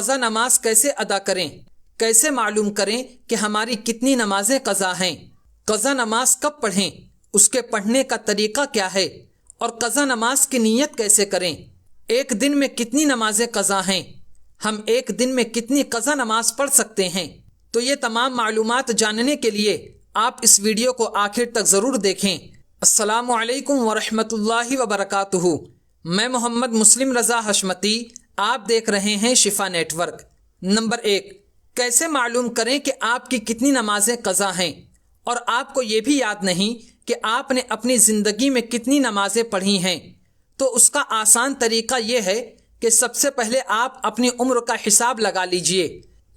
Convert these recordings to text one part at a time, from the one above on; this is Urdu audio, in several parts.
قضا نماز کیسے ادا کریں؟ کیسے معلوم کریں کہ ہماری کتنی نمازیں قضا ہیں؟ قضا نماز کب پڑھیں؟ اس کے پڑھنے کا طریقہ کیا ہے؟ اور قضا نماز کی نیت کیسے کریں؟ ایک دن میں کتنی نمازیں قضا ہیں؟ ہم ایک دن میں کتنی قضا نماز پڑھ سکتے ہیں؟ تو یہ تمام معلومات جاننے کے لیے آپ اس ویڈیو کو آخر تک ضرور دیکھیں۔ السلام علیکم ورحمۃ اللہ وبرکاتہ۔ میں محمد مسلم رضا حشمتی، آپ دیکھ رہے ہیں شفا نیٹ ورک۔ نمبر 1، کیسے معلوم کریں کہ آپ کی کتنی نمازیں قضا ہیں اور آپ کو یہ بھی یاد نہیں کہ آپ نے اپنی زندگی میں کتنی نمازیں پڑھی ہیں؟ تو اس کا آسان طریقہ یہ ہے کہ سب سے پہلے آپ اپنی عمر کا حساب لگا لیجئے۔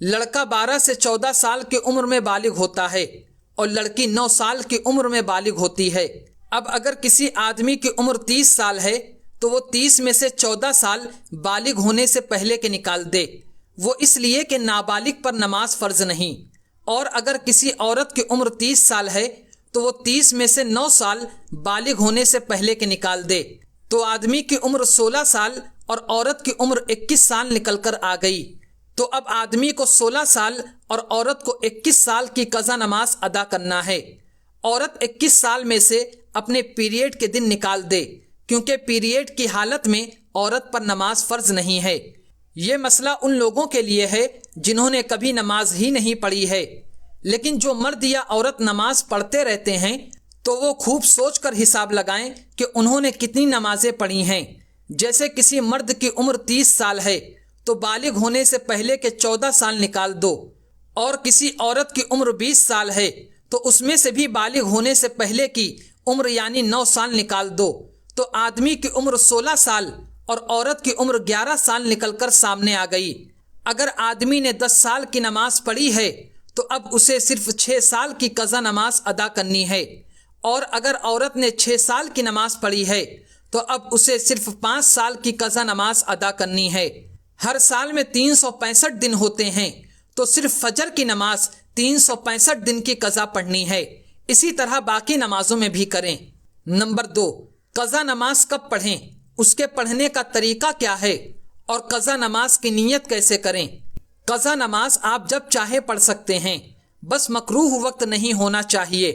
لڑکا 12 سے 14 سال کی عمر میں بالغ ہوتا ہے اور لڑکی 9 سال کی عمر میں بالغ ہوتی ہے۔ اب اگر کسی آدمی کی عمر 30 سال ہے تو وہ 30 میں سے 14 سال بالغ ہونے سے پہلے کے نکال دے، وہ اس لیے کہ نابالغ پر نماز فرض نہیں۔ اور اگر کسی عورت کی عمر 30 سال ہے تو وہ 30 میں سے 9 سال بالغ ہونے سے پہلے کے نکال دے، تو آدمی کی عمر 16 سال اور عورت کی عمر 21 سال نکل کر آ گئی۔ تو اب آدمی کو 16 سال اور عورت کو 21 سال کی قضا نماز ادا کرنا ہے۔ عورت 21 سال میں سے اپنے پیریڈ کے دن نکال دے، کیونکہ پیریڈ کی حالت میں عورت پر نماز فرض نہیں ہے۔ یہ مسئلہ ان لوگوں کے لیے ہے جنہوں نے کبھی نماز ہی نہیں پڑھی ہے، لیکن جو مرد یا عورت نماز پڑھتے رہتے ہیں تو وہ خوب سوچ کر حساب لگائیں کہ انہوں نے کتنی نمازیں پڑھی ہیں۔ جیسے کسی مرد کی عمر 30 سال ہے تو بالغ ہونے سے پہلے کے 14 سال نکال دو، اور کسی عورت کی عمر 20 سال ہے تو اس میں سے بھی بالغ ہونے سے پہلے کی عمر یعنی 9 سال نکال دو، تو آدمی کی عمر 16 سال اور عورت کی عمر 11 سال نکل کر سامنے آ گئی۔ اگر آدمی نے 10 سال کی نماز پڑھی ہے تو اب اسے صرف 6 سال کی قضا نماز ادا کرنی ہے، اور اگر عورت نے 6 سال کی نماز پڑھی ہے تو اب اسے صرف 5 سال کی قضا نماز ادا کرنی ہے۔ ہر سال میں 365 دن ہوتے ہیں تو صرف فجر کی نماز 365 دن کی قضا پڑھنی ہے۔ اسی طرح باقی نمازوں میں بھی کریں۔ نمبر 2، قضا نماز کب پڑھیں؟ اس کے پڑھنے کا طریقہ کیا ہے اور قضا نماز کی نیت کیسے کریں؟ قضا نماز آپ جب چاہے پڑھ سکتے ہیں، بس مکروہ وقت نہیں ہونا چاہیے۔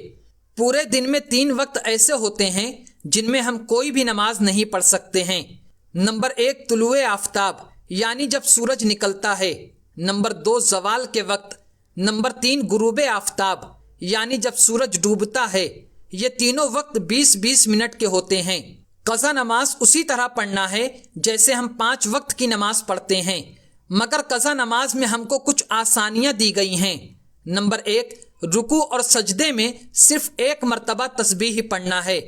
پورے دن میں 3 وقت ایسے ہوتے ہیں جن میں ہم کوئی بھی نماز نہیں پڑھ سکتے ہیں۔ نمبر 1، طلوع آفتاب یعنی جب سورج نکلتا ہے۔ نمبر 2، زوال کے وقت۔ نمبر 3، غروب آفتاب یعنی جب سورج ڈوبتا ہے۔ یہ تینوں وقت 20-20 منٹ کے ہوتے ہیں۔ قضا نماز اسی طرح پڑھنا ہے جیسے ہم 5 وقت کی نماز پڑھتے ہیں، مگر قضا نماز میں ہم کو کچھ آسانیاں دی گئی ہیں۔ نمبر 1، رکوع اور سجدے میں صرف 1 مرتبہ تسبیح پڑھنا ہے۔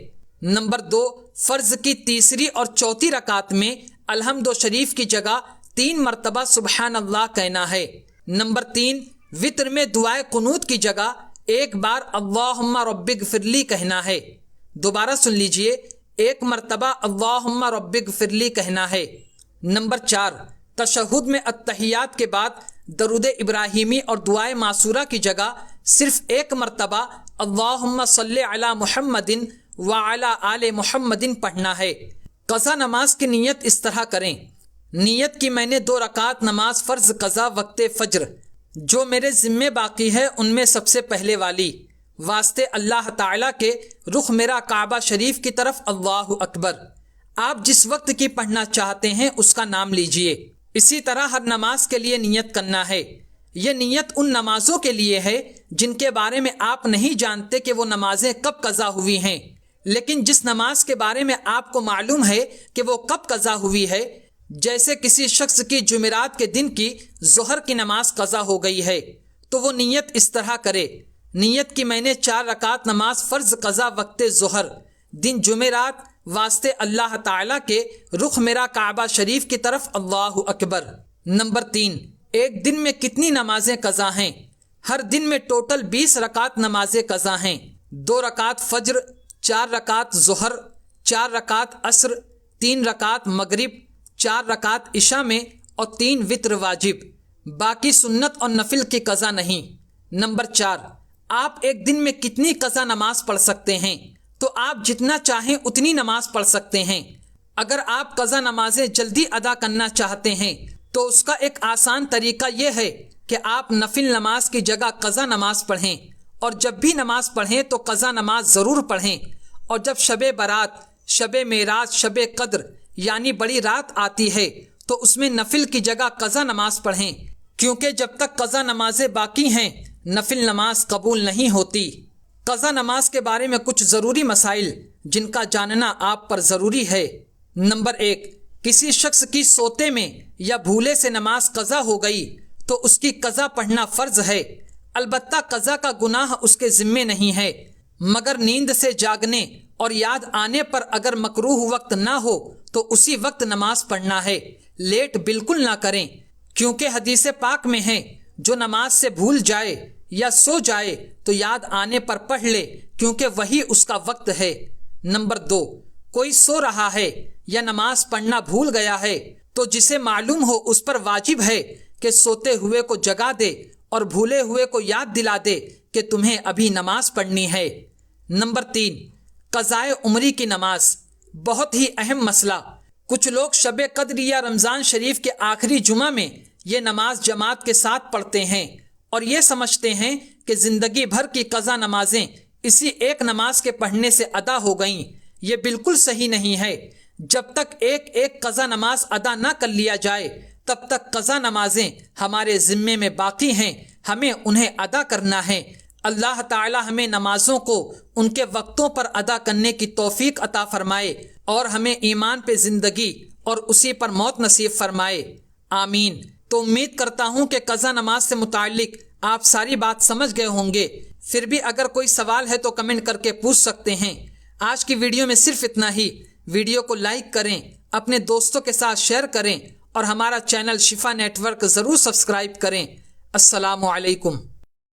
نمبر 2، فرض کی تیسری اور چوتھی رکعت میں الحمد شریف کی جگہ 3 مرتبہ سبحان اللہ کہنا ہے۔ نمبر 3، وتر میں دعائے قنوت کی جگہ 1 بار اللہم رب اغفر لی کہنا ہے۔ دوبارہ سن لیجئے، 1 مرتبہ اللہم رب اغفر لی کہنا ہے۔ نمبر 4، تشہد میں التحیات کے بعد درود ابراہیمی اور دعائے معصورہ کی جگہ صرف 1 مرتبہ اللہم صلی علی محمد وعلی آل محمد پڑھنا ہے۔ قضا نماز کی نیت اس طرح کریں۔ نیت کی میں نے 2 رکعت نماز فرض قضا وقت فجر جو میرے ذمے باقی ہے ان میں سب سے پہلے والی، واسطے اللہ تعالیٰ کے رخ میرا کعبہ شریف کی طرف اللہ اکبر۔ آپ جس وقت کی پڑھنا چاہتے ہیں اس کا نام لیجئے۔ اسی طرح ہر نماز کے لیے نیت کرنا ہے۔ یہ نیت ان نمازوں کے لیے ہے جن کے بارے میں آپ نہیں جانتے کہ وہ نمازیں کب قضا ہوئی ہیں، لیکن جس نماز کے بارے میں آپ کو معلوم ہے کہ وہ کب قضا ہوئی ہے، جیسے کسی شخص کی جمعرات کے دن کی ظہر کی نماز قضا ہو گئی ہے، تو وہ نیت اس طرح کرے۔ نیت کی میں نے 4 رکعت نماز فرض قضا وقت ظہر دن جمعرات واسطے اللہ تعالیٰ کے رخ میرا کعبہ شریف کی طرف اللہ اکبر۔ نمبر 3، ایک دن میں کتنی نمازیں قضا ہیں؟ ہر دن میں ٹوٹل 20 رکعت نمازیں قضا ہیں۔ 2 رکعت فجر، 4 رکعت ظہر، 4 رکعت عصر، 3 رکعت مغرب، 4 رکعت عشاء میں اور 3 وتر واجب، باقی سنت اور نفل کی قضا نہیں۔ نمبر 4، آپ ایک دن میں کتنی قضا نماز پڑھ سکتے ہیں؟ تو آپ جتنا چاہیں اتنی نماز پڑھ سکتے ہیں۔ اگر آپ قضا نمازیں جلدی ادا کرنا چاہتے ہیں تو اس کا ایک آسان طریقہ یہ ہے کہ آپ نفل نماز کی جگہ قضا نماز پڑھیں، اور جب بھی نماز پڑھیں تو قضا نماز ضرور پڑھیں، اور جب شب برات، شب معراج، شب قدر یعنی بڑی رات آتی ہے تو اس میں نفل کی جگہ قضا نماز پڑھیں، کیونکہ جب تک قضا نمازیں باقی ہیں نفل نماز قبول نہیں ہوتی۔ قضا نماز کے بارے میں کچھ ضروری مسائل جن کا جاننا آپ پر ضروری ہے۔ نمبر 1، کسی شخص کی سوتے میں یا بھولے سے نماز قضا ہو گئی تو اس کی قضا پڑھنا فرض ہے، البتہ قضا کا گناہ اس کے ذمے نہیں ہے، مگر نیند سے جاگنے اور یاد آنے پر اگر مکروہ وقت نہ ہو تو اسی وقت نماز پڑھنا ہے، لیٹ بالکل نہ کریں، کیونکہ حدیث پاک میں ہے جو نماز سے بھول جائے یا سو جائے تو یاد آنے پر پڑھ لے، کیونکہ وہی اس کا وقت ہے۔ نمبر 2، کوئی سو رہا ہے یا نماز پڑھنا بھول گیا ہے تو جسے معلوم ہو اس پر واجب ہے کہ سوتے ہوئے کو جگا دے اور بھولے ہوئے کو یاد دلا دے کہ تمہیں ابھی نماز پڑھنی ہے۔ نمبر 3، قضائے عمری کی نماز، بہت ہی اہم مسئلہ۔ کچھ لوگ شب قدر یا رمضان شریف کے آخری جمعہ میں یہ نماز جماعت کے ساتھ پڑھتے ہیں اور یہ سمجھتے ہیں کہ زندگی بھر کی قضا نمازیں اسی ایک نماز کے پڑھنے سے ادا ہو گئیں۔ یہ بالکل صحیح نہیں ہے۔ جب تک ایک ایک قضا نماز ادا نہ کر لیا جائے تب تک قضا نمازیں ہمارے ذمے میں باقی ہیں، ہمیں انہیں ادا کرنا ہے۔ اللہ تعالی ہمیں نمازوں کو ان کے وقتوں پر ادا کرنے کی توفیق عطا فرمائے اور ہمیں ایمان پہ زندگی اور اسی پر موت نصیب فرمائے، آمین۔ تو امید کرتا ہوں کہ قضا نماز سے متعلق آپ ساری بات سمجھ گئے ہوں گے، پھر بھی اگر کوئی سوال ہے تو کمنٹ کر کے پوچھ سکتے ہیں۔ آج کی ویڈیو میں صرف اتنا ہی۔ ویڈیو کو لائک کریں، اپنے دوستوں کے ساتھ شیئر کریں اور ہمارا چینل شفا نیٹ ورک ضرور سبسکرائب کریں۔ السلام علیکم۔